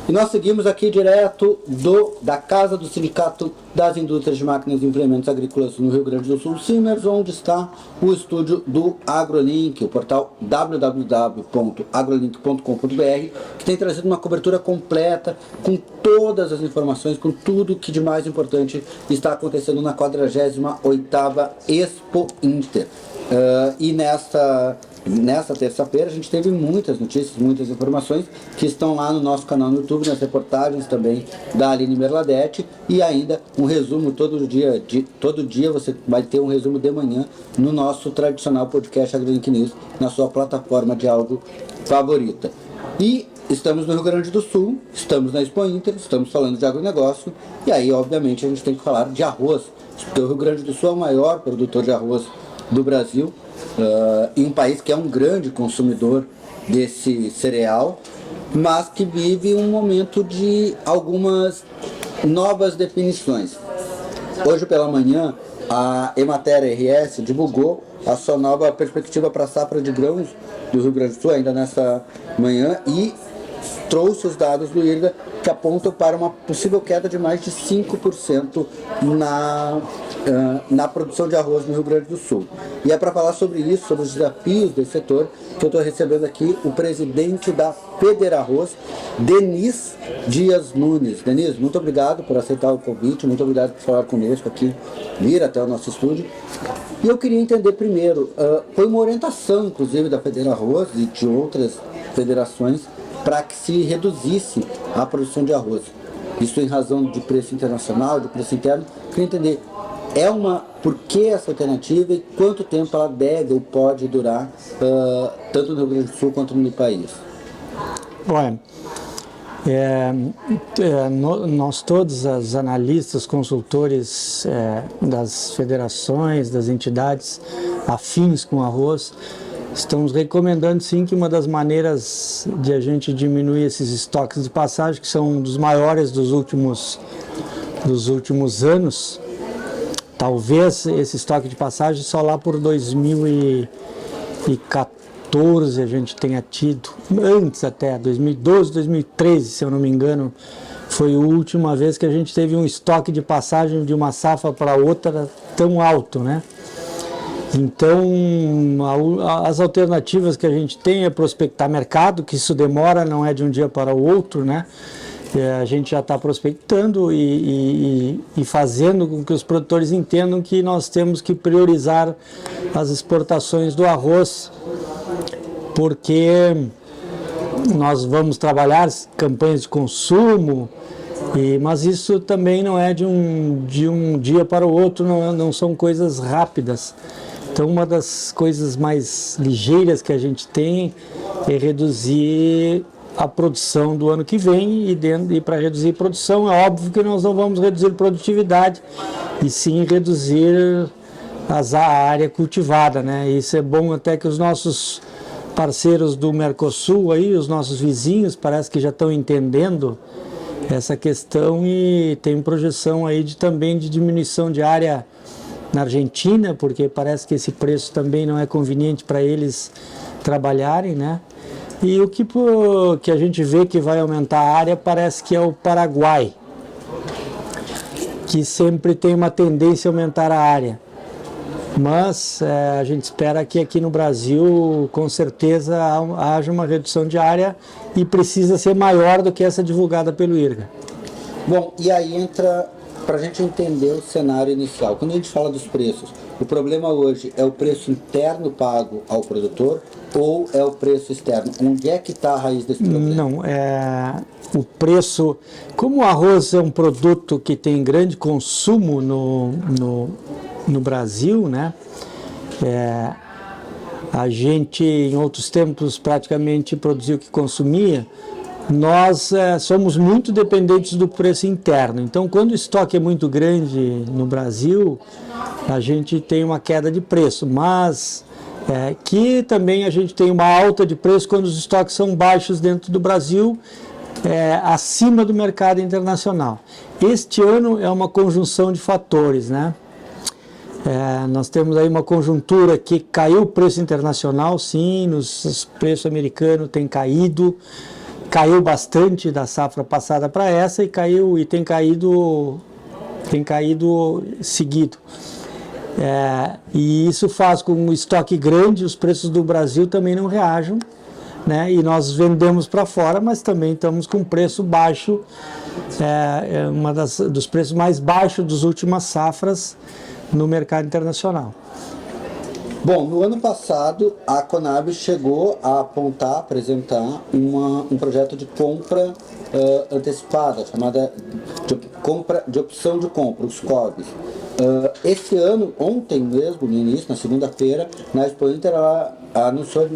E nós seguimos aqui direto da Casa do Sindicato das Indústrias de Máquinas e Implementos Agrícolas no Rio Grande do Sul, Simers, onde está o estúdio do AgroLink, o portal www.agrolink.com.br, que tem trazido uma cobertura completa com todas as informações, com tudo que de mais importante está acontecendo na 48ª Expo Inter. E nesta terça-feira a gente teve muitas notícias, muitas informações que estão lá no nosso canal no YouTube, nas reportagens também da Aline Merladete, e ainda um resumo todo dia você vai ter um resumo de manhã no nosso tradicional podcast AgroLink News, na sua plataforma de áudio favorita. E estamos no Rio Grande do Sul, estamos na Expo Inter, estamos falando de agronegócio, e aí obviamente a gente tem que falar de arroz, porque o Rio Grande do Sul é o maior produtor de arroz do Brasil, em um país que é um grande consumidor desse cereal, mas que vive um momento de algumas novas definições. Hoje pela manhã, a Emater RS divulgou a sua nova perspectiva para a safra de grãos do Rio Grande do Sul, ainda nessa manhã, e trouxe os dados do IRGA que apontam para uma possível queda de mais de 5% na produção de arroz no Rio Grande do Sul. E é para falar sobre isso, sobre os desafios desse setor, que eu estou recebendo aqui o presidente da Federarroz, Denis Dias Nunes. Denis, muito obrigado por aceitar o convite, muito obrigado por falar conosco aqui, vir até o nosso estúdio. E eu queria entender primeiro, foi uma orientação inclusive da Federarroz e de outras federações para que se reduzisse a produção de arroz. Isso em razão de preço internacional, de preço interno. Queria entender, por que essa alternativa e quanto tempo ela deve ou pode durar, tanto no Rio Grande do Sul quanto no país? Olha, nós todos, os analistas, consultores das federações, das entidades afins com arroz, estamos recomendando sim que uma das maneiras de a gente diminuir esses estoques de passagem, que são um dos maiores dos últimos anos, talvez esse estoque de passagem só lá por 2014 a gente tenha tido, antes até, 2012, 2013, se eu não me engano, foi a última vez que a gente teve um estoque de passagem de uma safra para outra tão alto, né? Então, as alternativas que a gente tem é prospectar mercado, que isso demora, não é de um dia para o outro, né? A gente já está prospectando e fazendo com que os produtores entendam que nós temos que priorizar as exportações do arroz, porque nós vamos trabalhar campanhas de consumo, mas isso também não é de um dia para o outro, não são coisas rápidas. Então, uma das coisas mais ligeiras que a gente tem é reduzir a produção do ano que vem, e para reduzir produção é óbvio que nós não vamos reduzir produtividade, e sim reduzir a área cultivada, né? Isso é bom até que os nossos parceiros do Mercosul, aí, os nossos vizinhos, parece que já estão entendendo essa questão e tem projeção aí também de diminuição de área na Argentina, porque parece que esse preço também não é conveniente para eles trabalharem, né? E o que a gente vê que vai aumentar a área parece que é o Paraguai, que sempre tem uma tendência a aumentar a área. Mas a gente espera que aqui no Brasil, com certeza, haja uma redução de área e precisa ser maior do que essa divulgada pelo IRGA. Bom, e aí entra, para a gente entender o cenário inicial, quando a gente fala dos preços, o problema hoje é o preço interno pago ao produtor ou é o preço externo? Onde é que está a raiz desse problema? Não, o preço, como o arroz é um produto que tem grande consumo no Brasil, né? A gente em outros tempos praticamente produzia o que consumia. Nós somos muito dependentes do preço interno. Então, quando o estoque é muito grande no Brasil, a gente tem uma queda de preço, mas que também a gente tem uma alta de preço quando os estoques são baixos dentro do Brasil, acima do mercado internacional. Este ano é uma conjunção de fatores, né? Nós temos aí uma conjuntura que caiu o preço internacional, sim, os preços americanos têm caído, caiu bastante da safra passada para essa e tem caído seguido. E isso faz com o estoque grande, os preços do Brasil também não reajam, né? E nós vendemos para fora, mas também estamos com preço baixo, dos preços mais baixos das últimas safras no mercado internacional. Bom, no ano passado a Conab chegou a apresentar um projeto de compra antecipada, chamada de opção de compra, os COBs. Esse ano, ontem mesmo, no início, na segunda-feira, na Expo Inter, ela anunciou,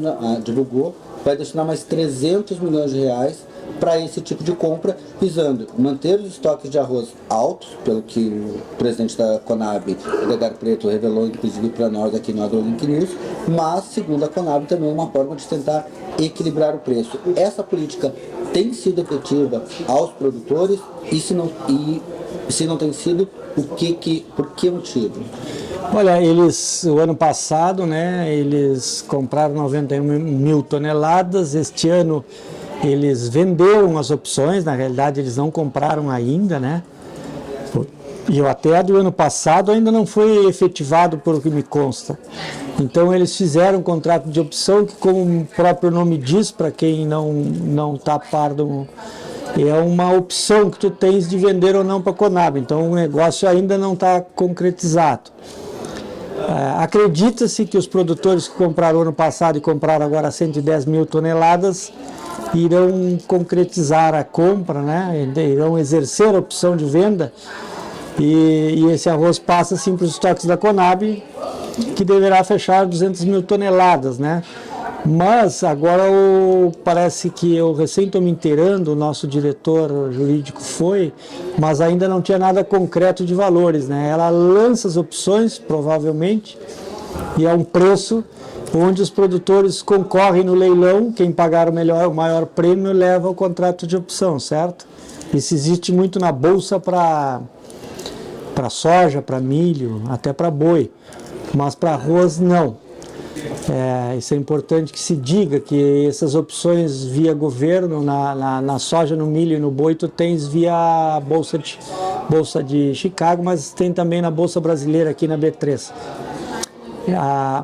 divulgou, vai destinar mais 300 milhões de reais para esse tipo de compra, visando manter os estoques de arroz altos, pelo que o presidente da Conab, Edgar Preto, revelou inclusive para nós aqui no AgroLink News, mas, segundo a Conab, também é uma forma de tentar equilibrar o preço. Essa política tem sido efetiva aos produtores e se não tem sido, por que motivo? Olha, o ano passado, né, eles compraram 91 mil toneladas, este ano eles venderam as opções, na realidade eles não compraram ainda, né? E até do ano passado ainda não foi efetivado, pelo que me consta. Então eles fizeram um contrato de opção que, como o próprio nome diz, para quem não está pardo, é uma opção que tu tens de vender ou não para a Conab. Então o negócio ainda não está concretizado. Acredita-se que os produtores que compraram ano passado e compraram agora 110 mil toneladas irão concretizar a compra, né? Irão exercer a opção de venda e esse arroz passa assim para os estoques da Conab, que deverá fechar 200 mil toneladas, né? Mas agora parece que eu recém estou me inteirando, o nosso diretor jurídico foi, mas ainda não tinha nada concreto de valores, né? Ela lança as opções, provavelmente, e é um preço onde os produtores concorrem no leilão, quem pagar o maior prêmio leva o contrato de opção, certo? Isso existe muito na bolsa para soja, para milho, até para boi, mas para arroz não. Isso é importante que se diga, que essas opções via governo, na soja, no milho e no boi, tu tens via bolsa de Chicago, mas tem também na Bolsa Brasileira aqui na B3.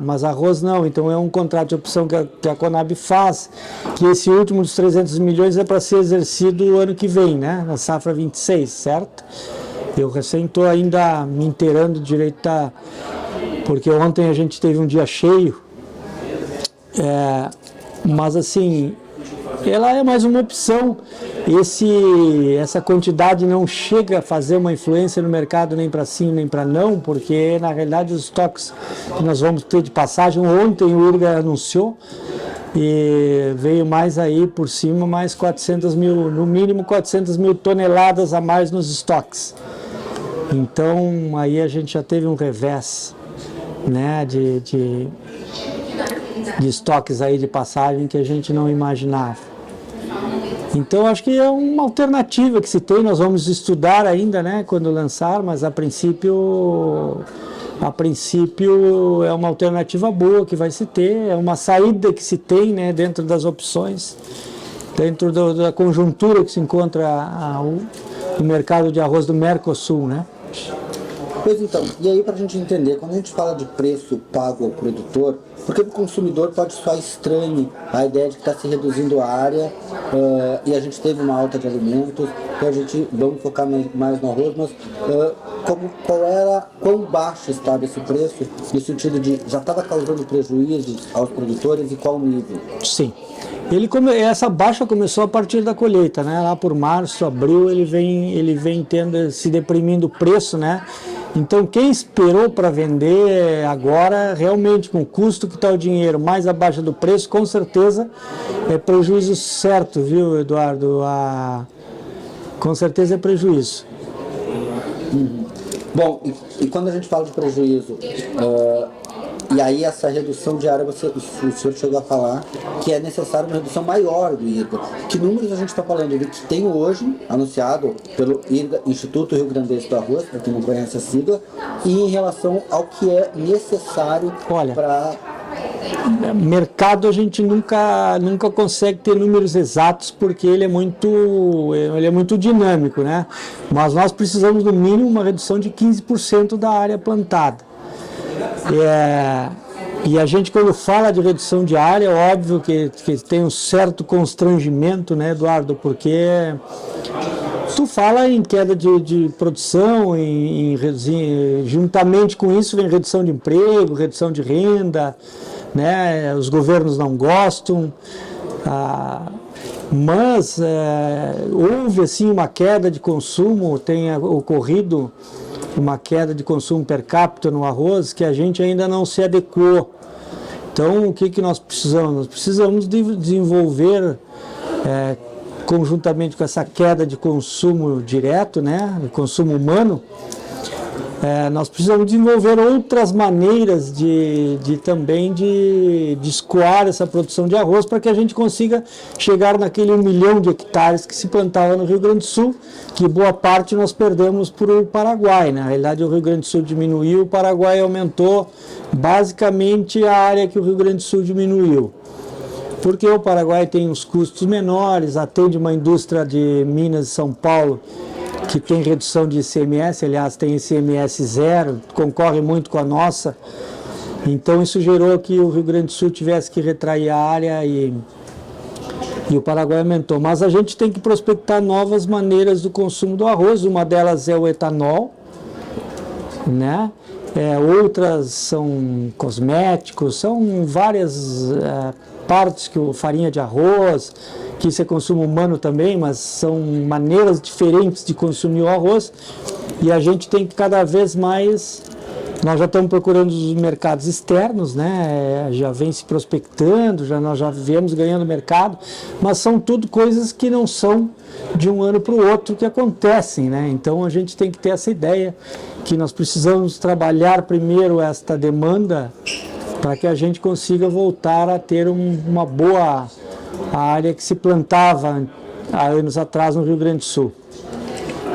Mas arroz não, então é um contrato de opção que a Conab faz, que esse último dos 300 milhões é para ser exercido o ano que vem, né, na safra 26, certo? Eu recém estou ainda me inteirando direito, porque ontem a gente teve um dia cheio, mas assim, ela é mais uma opção. Essa quantidade não chega a fazer uma influência no mercado nem para sim nem para não, porque na realidade os estoques que nós vamos ter de passagem, ontem o IRGA anunciou e veio mais aí por cima, mais 400 mil, no mínimo 400 mil toneladas a mais nos estoques. Então aí a gente já teve um revés, né, de estoques aí de passagem que a gente não imaginava. Então acho que é uma alternativa que se tem, nós vamos estudar ainda, né, quando lançar, mas a princípio é uma alternativa boa que vai se ter, é uma saída que se tem, né, dentro das opções, dentro da conjuntura que se encontra o mercado de arroz do Mercosul, né? Pois então, e aí para a gente entender, quando a gente fala de preço pago ao produtor, porque o consumidor pode soar estranho a ideia de que está se reduzindo a área e a gente teve uma alta de alimentos, e a gente vamos focar mais no arroz, mas quão baixo estava esse preço, no sentido de já estava causando prejuízos aos produtores e qual nível? Sim. Essa baixa começou a partir da colheita, né? Lá por março, abril, ele vem se deprimindo o preço, né? Então quem esperou para vender agora, realmente com o custo que está o dinheiro mais abaixo do preço, com certeza é prejuízo certo, viu, Eduardo? Com certeza é prejuízo. Bom, e quando a gente fala de prejuízo, e aí essa redução de área, o senhor chegou a falar que é necessário uma redução maior do IRGA. Que números a gente está falando? Ele que tem hoje, anunciado pelo IRGA, Instituto Rio Grandense do Arroz, para quem não conhece a sigla, e em relação ao que é necessário para mercado a gente nunca consegue ter números exatos porque ele é muito dinâmico, né? Mas nós precisamos no mínimo uma redução de 15% da área plantada. E a gente, quando fala de redução de área, é óbvio que tem um certo constrangimento, né, Eduardo? Porque tu fala em queda de produção, juntamente com isso vem redução de emprego, redução de renda, né? Os governos não gostam, mas houve assim uma queda de consumo, tem ocorrido uma queda de consumo per capita no arroz que a gente ainda não se adequou. Então, o que nós precisamos? Nós precisamos desenvolver, conjuntamente com essa queda de consumo direto, né, de consumo humano, nós precisamos desenvolver outras maneiras também de escoar essa produção de arroz para que a gente consiga chegar naquele 1 milhão de hectares que se plantava no Rio Grande do Sul, que boa parte nós perdemos para o Paraguai. Na realidade, o Rio Grande do Sul diminuiu, o Paraguai aumentou basicamente a área que o Rio Grande do Sul diminuiu. Porque o Paraguai tem os custos menores, atende uma indústria de Minas e São Paulo que tem redução de ICMS, aliás, tem ICMS zero, concorre muito com a nossa. Então, isso gerou que o Rio Grande do Sul tivesse que retrair a área e o Paraguai aumentou. Mas a gente tem que prospectar novas maneiras do consumo do arroz, uma delas é o etanol, né? Outras são cosméticos, são várias partes, que farinha de arroz, que isso é consumo humano também, mas são maneiras diferentes de consumir o arroz, e a gente tem que cada vez mais, nós já estamos procurando os mercados externos, né? Já vem se prospectando, nós já viemos ganhando mercado, mas são tudo coisas que não são de um ano para o outro que acontecem, né? Então a gente tem que ter essa ideia que nós precisamos trabalhar primeiro esta demanda para que a gente consiga voltar a ter uma boa área que se plantava há anos atrás no Rio Grande do Sul.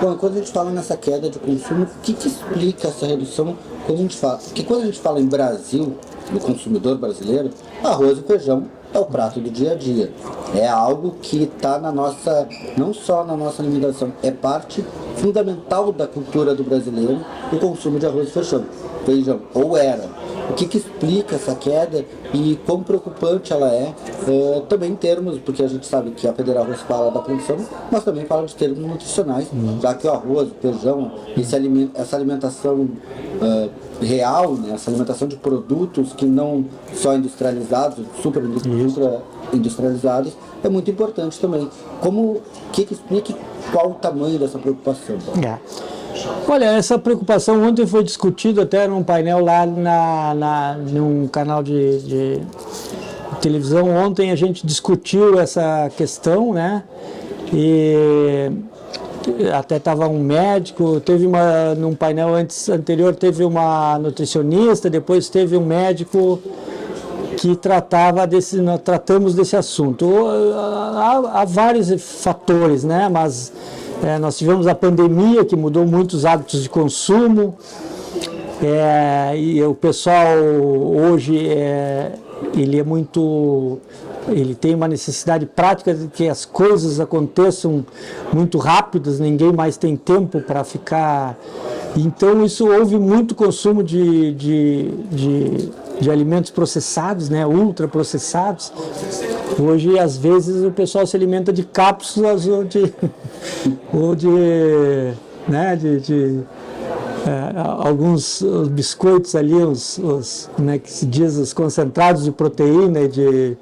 Bom, quando a gente fala nessa queda de consumo, o que explica essa redução? Porque quando a gente fala em Brasil, no consumidor brasileiro, arroz e feijão é o prato do dia a dia. É algo que está não só na nossa alimentação, é parte fundamental da cultura do brasileiro, o consumo de arroz e feijão, ou era. O que explica essa queda e quão preocupante ela também em termos, porque a gente sabe que a Federal fala da produção, mas também fala de termos nutricionais, já que o arroz, o feijão, essa alimentação real, né, essa alimentação de produtos que não só industrializados, super industrializados, é muito importante também. O que explica qual o tamanho dessa preocupação? Olha, essa preocupação ontem foi discutido até num painel lá num canal de televisão. Ontem a gente discutiu essa questão, né? E até estava um médico, num painel anterior teve uma nutricionista, depois teve um médico que nós tratamos desse assunto. Há vários fatores, né? Mas nós tivemos a pandemia que mudou muitos hábitos de consumo, e o pessoal hoje ele tem uma necessidade prática de que as coisas aconteçam muito rápidas, ninguém mais tem tempo para ficar. Então isso houve muito consumo de alimentos processados, né, ultraprocessados. Hoje, às vezes, o pessoal se alimenta de cápsulas ou alguns biscoitos ali, né, que se diz os concentrados de proteína e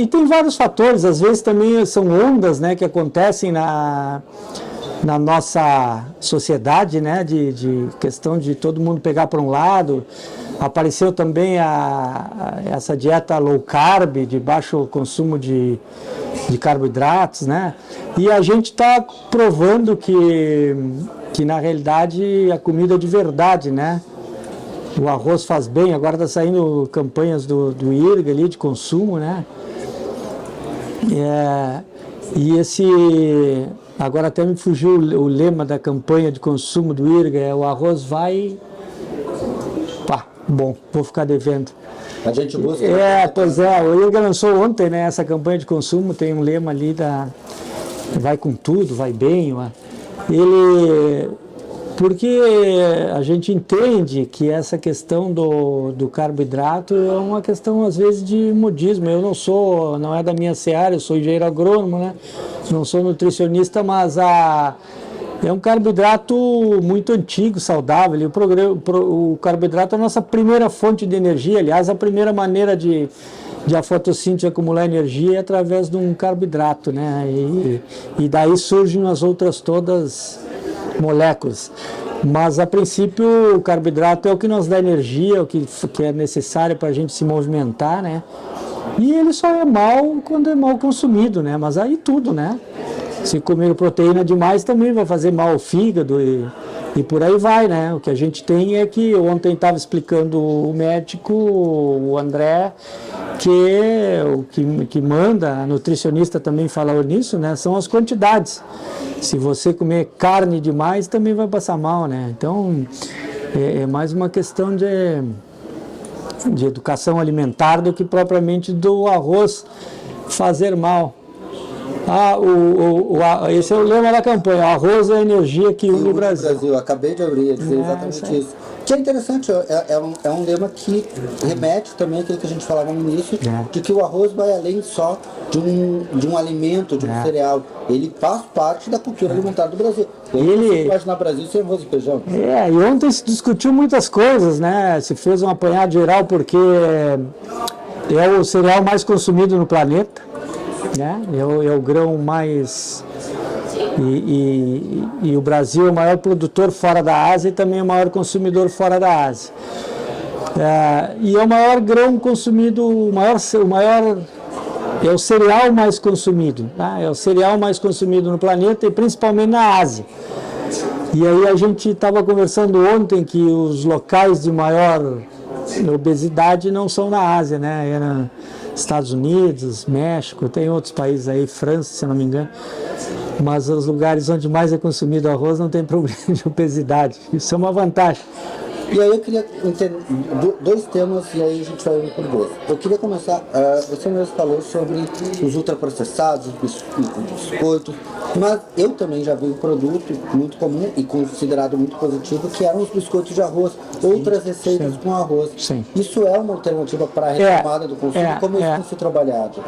tem vários fatores. Às vezes também são ondas, né, que acontecem na nossa sociedade, né, de questão de todo mundo pegar para um lado. Apareceu também essa dieta low carb, de baixo consumo de carboidratos, né? E a gente está provando que na realidade a comida é de verdade, né? O arroz faz bem, agora está saindo campanhas do IRGA ali de consumo, né? Agora até me fugiu o lema da campanha de consumo do IRGA, o arroz vai... Bom, vou ficar devendo. A gente busca... Pois é, o IRGA lançou ontem, né, essa campanha de consumo, tem um lema ali da vai com tudo, vai bem, porque a gente entende que essa questão do carboidrato é uma questão às vezes de modismo. Eu não é da minha seara, eu sou engenheiro agrônomo, né, não sou nutricionista, mas é um carboidrato muito antigo, saudável. E o carboidrato é a nossa primeira fonte de energia. Aliás, a primeira maneira de a fotossíntese acumular energia é através de um carboidrato, né? E daí surgem as outras todas moléculas. Mas, a princípio, o carboidrato é o que nos dá energia, o que é necessário para a gente se movimentar, né? E ele só é mal quando é mal consumido, né? Mas aí tudo, né? Se comer proteína demais também vai fazer mal ao fígado e por aí vai, né? O que a gente tem é que ontem estava explicando o médico, o André, que o que manda, a nutricionista também falou nisso, né? São as quantidades. Se você comer carne demais também vai passar mal, né? Então é mais uma questão de educação alimentar do que propriamente do arroz fazer mal. Esse é o lema da campanha, o arroz é a energia que une o Brasil. Acabei de abrir, dizer exatamente isso. Que é interessante, é um lema que remete também àquilo que a gente falava no início, de que o arroz vai além só de um alimento, de um cereal. Ele faz parte da cultura alimentar do Brasil. Eu não consigo imaginar o Brasil sem arroz e feijão. E ontem se discutiu muitas coisas, né? Se fez um apanhado geral porque é o cereal mais consumido no planeta. Né? É o grão mais... E o Brasil é o maior produtor fora da Ásia e também é o maior consumidor fora da Ásia. E é o maior grão consumido, é o cereal mais consumido. Tá? É o cereal mais consumido no planeta e principalmente na Ásia. E aí a gente estava conversando ontem que os locais de maior obesidade não são na Ásia, né? Era Estados Unidos, México, tem outros países aí, França, se não me engano, mas os lugares onde mais é consumido arroz não tem problema de obesidade, isso é uma vantagem. E aí eu queria entender dois temas e aí a gente vai por dois. Eu queria começar, você mesmo falou sobre os ultraprocessados, os biscoitos, mas eu também já vi um produto muito comum e considerado muito positivo, que eram os biscoitos de arroz, outras receitas com arroz. Sim. Isso é uma alternativa para a retomada do consumo? Como isso tem sido trabalhado?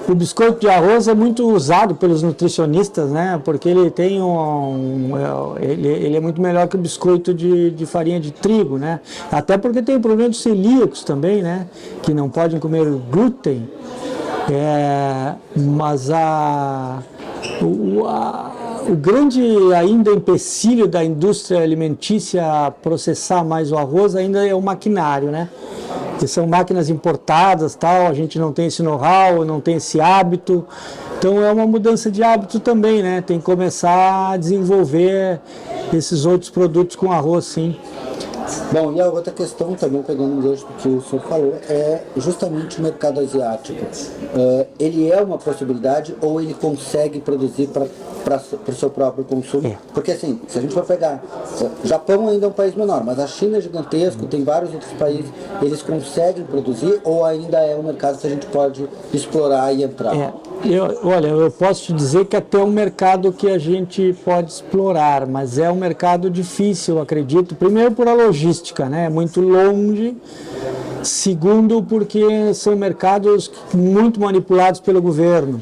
O biscoito de arroz é muito usado pelos nutricionistas, né? Porque ele tem ele é muito melhor que o biscoito de farinha de trigo, né? Até porque tem o problema dos celíacos também, né? Que não podem comer glúten. Mas o grande ainda empecilho da indústria alimentícia a processar mais o arroz ainda é o maquinário, né? Que são máquinas importadas, tal, a gente não tem esse know-how, não tem esse hábito. Então é uma mudança de hábito também, né? Tem que começar a desenvolver esses outros produtos com arroz, sim. Bom, e a outra questão também, pegando o gancho do que o senhor falou, é justamente o mercado asiático. Ele é uma possibilidade ou ele consegue produzir para o seu próprio consumo? Porque assim, se a gente for pegar, o Japão ainda é um país menor, mas a China é gigantesco, tem vários outros países, eles conseguem produzir ou ainda é um mercado que a gente pode explorar e entrar? Olha, eu posso te dizer que até é um mercado que a gente pode explorar, mas é um mercado difícil, eu acredito. Primeiro por a logística, né? É muito longe. Segundo porque são mercados muito manipulados pelo governo.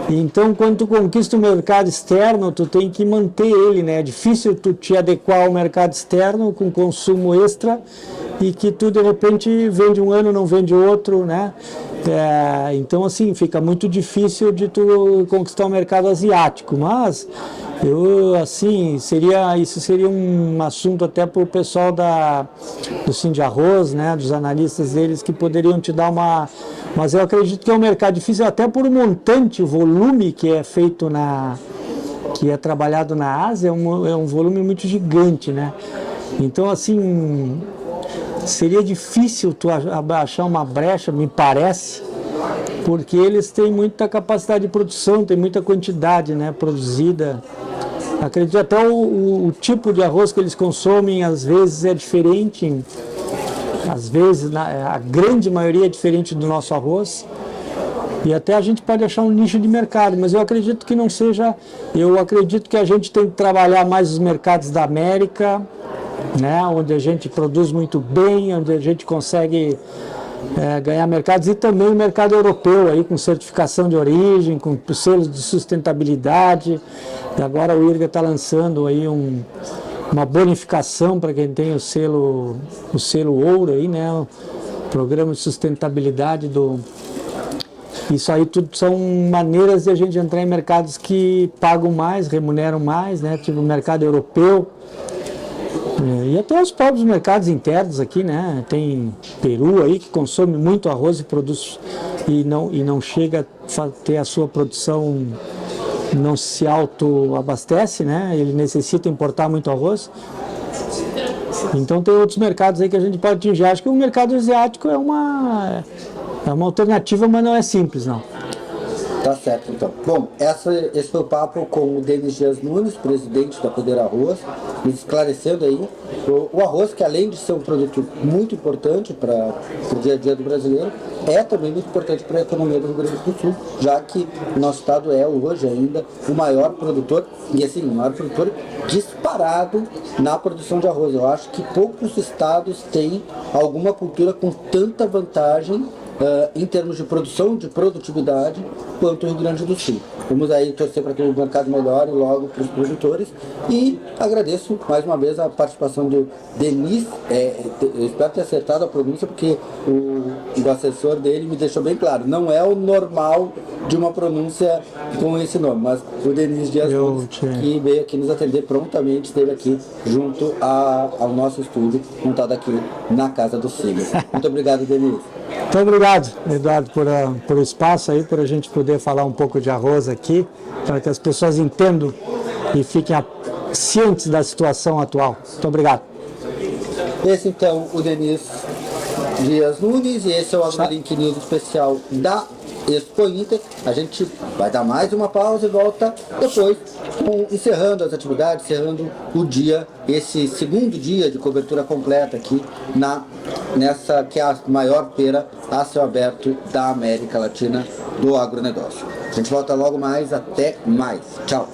Então, quando tu conquista o mercado externo, tu tem que manter ele, né? É difícil tu te adequar ao mercado externo com consumo extra e que tu, de repente, vende um ano, não vende outro, né? Então, assim, fica muito difícil de tu conquistar o mercado asiático, mas isso seria um assunto até para o pessoal do Sim de Arroz, né? Dos analistas deles que poderiam te dar uma... Mas eu acredito que é um mercado difícil até por montante, o volume que é feito que é trabalhado na Ásia é um volume muito gigante, né? Então, assim, seria difícil tu achar uma brecha, me parece, porque eles têm muita capacidade de produção, tem muita quantidade, né, produzida. Acredito até o tipo de arroz que eles consomem às vezes é diferente às vezes, a grande maioria é diferente do nosso arroz. E até a gente pode achar um nicho de mercado, mas eu acredito que não seja. Eu acredito que a gente tem que trabalhar mais os mercados da América, né, onde a gente produz muito bem, onde a gente consegue ganhar mercados, e também o mercado europeu, aí, com certificação de origem, com selos de sustentabilidade. E agora o IRGA está lançando aí uma bonificação para quem tem o selo ouro, aí, né, o programa de sustentabilidade do. Isso aí tudo são maneiras de a gente entrar em mercados que pagam mais, remuneram mais, né? Tipo o mercado europeu. E até os próprios mercados internos aqui, né? Tem Peru aí que consome muito arroz e produz e não chega a ter a sua produção, não se autoabastece, né? Ele necessita importar muito arroz. Então tem outros mercados aí que a gente pode atingir. Acho que o mercado asiático é uma alternativa, mas não é simples, não. Tá certo, então. Bom, esse foi o papo com o Denis Dias Nunes, presidente da Poder Arroz, nos esclarecendo aí o arroz, que além de ser um produto muito importante para o dia a dia do brasileiro, é também muito importante para a economia do Rio Grande do Sul, já que o nosso estado é hoje ainda o maior produtor, e assim, o maior produtor disparado na produção de arroz. Eu acho que poucos estados têm alguma cultura com tanta vantagem em termos de produção, de produtividade, quanto o Rio Grande do Sul. Vamos aí torcer para que o mercado melhore logo para os produtores, e agradeço mais uma vez a participação do Denis. Eu espero ter acertado a pronúncia, porque o assessor dele me deixou bem claro, não é o normal de uma pronúncia com esse nome, mas o Denis Dias Nunes, que veio aqui nos atender prontamente, esteve aqui junto ao nosso estúdio, montado aqui na Casa dos Siglas. Muito obrigado, Denis. Muito obrigado, Eduardo, por o espaço aí, por a gente poder falar um pouco de arroz aqui, para que as pessoas entendam e fiquem cientes da situação atual. Muito obrigado. Esse então, o Denis Dias Nunes, e esse é o AgroLink News especial da Expo Inter. A gente vai dar mais uma pausa e volta depois, encerrando as atividades, encerrando o dia, esse segundo dia de cobertura completa aqui nessa que é a maior feira a céu aberto da América Latina do agronegócio. A gente volta logo mais, até mais. Tchau.